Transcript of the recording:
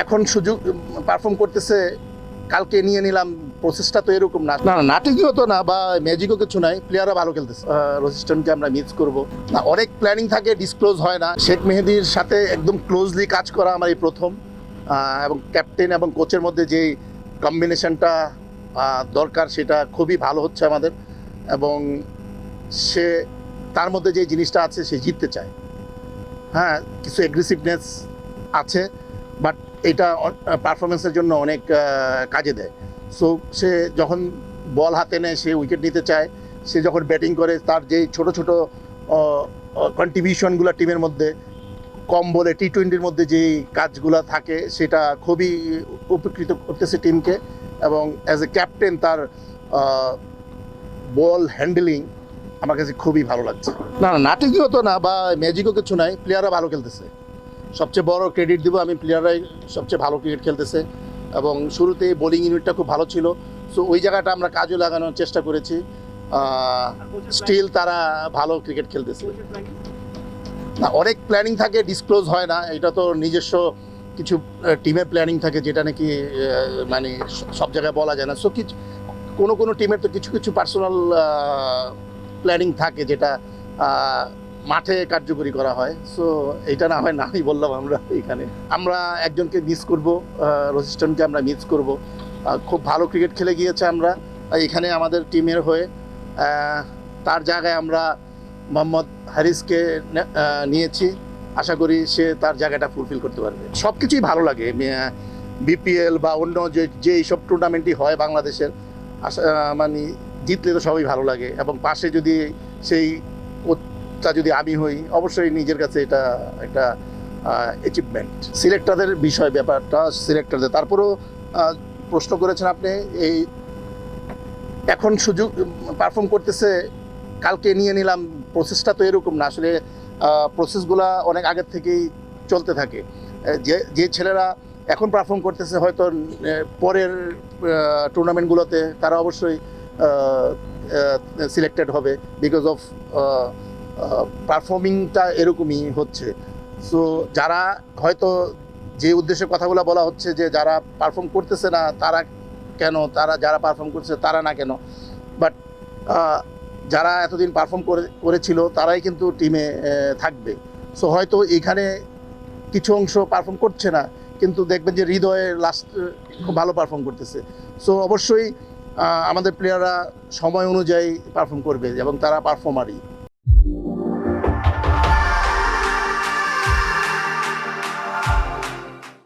এখন সুযোগ পারফর্ম করতেছে, কালকে নিয়ে নিলাম, প্রসেসটা তো এরকম না। না নাটকীয় তো না বা ম্যাজিকও কিছু নাই, প্লেয়াররা ভালো খেলতেছে। রোজিস্টনকে আমরা মিস করব না, অনেক প্ল্যানিং থাকে, ডিসক্লোজ হয় না। শেখ মেহেদির সাথে একদম ক্লোজলি কাজ করা আমার এই প্রথম, এবং ক্যাপ্টেন এবং কোচের মধ্যে যে কম্বিনেশনটা দরকার সেটা খুবই ভালো হচ্ছে আমাদের। এবং সে তার মধ্যে যে জিনিসটা আছে, সে জিততে চায়। হ্যাঁ, কিছু এগ্রেসিভনেস আছে, বাট এটা পারফরমেন্সের জন্য অনেক কাজে দেয়। সো সে যখন বল হাতে নেয়, সে উইকেট নিতে চায়। সে যখন ব্যাটিং করে, তার যে ছোট ছোট কন্ট্রিবিউশনগুলো টিমের মধ্যে, কম বলে টি-20-র মধ্যে যেই কাজগুলো থাকে, সেটা খুবই উপকৃত করতেছে টিমকে। এবং অ্যাজ এ ক্যাপ্টেন তার বল হ্যান্ডেলিং আমার কাছে খুবই ভালো লাগছে। না নাটকীয় তো না বা ম্যাজিকও কিছু নাই, প্লেয়াররা ভালো খেলতেছে। সবচেয়ে বড় ক্রেডিট দিব আমি, প্লেয়াররাই সবচেয়ে ভালো ক্রিকেট খেলতেছে। এবং শুরুতে বোলিং ইউনিটটা খুব ভালো ছিল, সো ওই জায়গাটা আমরা কাজে লাগানোর চেষ্টা করেছি। স্টিল তারা ভালো ক্রিকেট খেলতেছে। না, অনেক প্ল্যানিং থাকে, ডিসক্লোজ হয় না। এটা তো নিজস্ব কিছু টিমের প্ল্যানিং থাকে, যেটা নাকি মানে সব জায়গায় বলা যায় না। সো কিছু কোনো টিমের তো কিছু কিছু পার্সোনাল প্ল্যানিং থাকে, যেটা মাঠে কার্যকরী করা হয়। সো এটা না হয়, নাই বললাম আমরা এখানে। আমরা একজনকে মিস করব, রোজিস্টনকে আমরা মিস করব। খুব ভালো ক্রিকেট খেলে গিয়েছে আমরা এখানে আমাদের টিমের হয়ে। তার জায়গায় আমরা মোহাম্মদ হারিসকে নিয়েছি। আশা করি সে তার জায়গাটা ফুলফিল করতে পারবে। সব কিছুই ভালো লাগে, বিপিএল বা অন্য যে এইসব টুর্নামেন্টই হয় বাংলাদেশের, মানে জিতলে তো সবই ভালো লাগে। এবং পাশে যদি সেই কোচটা যদি আমি হই, অবশ্যই নিজের কাছে এটা একটা অ্যাচিভমেন্ট। সিলেক্টরদের ব্যাপারটা সিলেক্টরদের। তারপরেও প্রশ্ন করেছেন আপনি, এই এখন সুযোগ পারফর্ম করতেছে, কালকে নিয়ে নিলাম, প্রসেসটা তো এরকম না। আসলে প্রসেসগুলা অনেক আগের থেকেই চলতে থাকে। যে ছেলেরা এখন পারফর্ম করতেছে, হয়তো পরের টুর্নামেন্টগুলোতে তারা অবশ্যই সিলেক্টেড হবে, বিকজ অফ পারফর্মিংটা এরকমই হচ্ছে। সো যারা হয়তো, যে উদ্দেশ্যে কথাগুলো বলা হচ্ছে, যে যারা পারফর্ম করতেছে না তারা কেন, যারা পারফর্ম করছে তারা না কেন, বাট যারা এতদিন পারফর্ম করেছিল তারাই কিন্তু টিমে থাকবে। সো হয়তো এখানে কিছু অংশ পারফর্ম করছে না, কিন্তু দেখবেন যে হৃদয়ে লাস্ট খুব ভালো পারফর্ম করতেছে। সো অবশ্যই আমাদের প্লেয়াররা সময় অনুযায়ী পারফর্ম করবে, এবং তারা পারফর্মারই।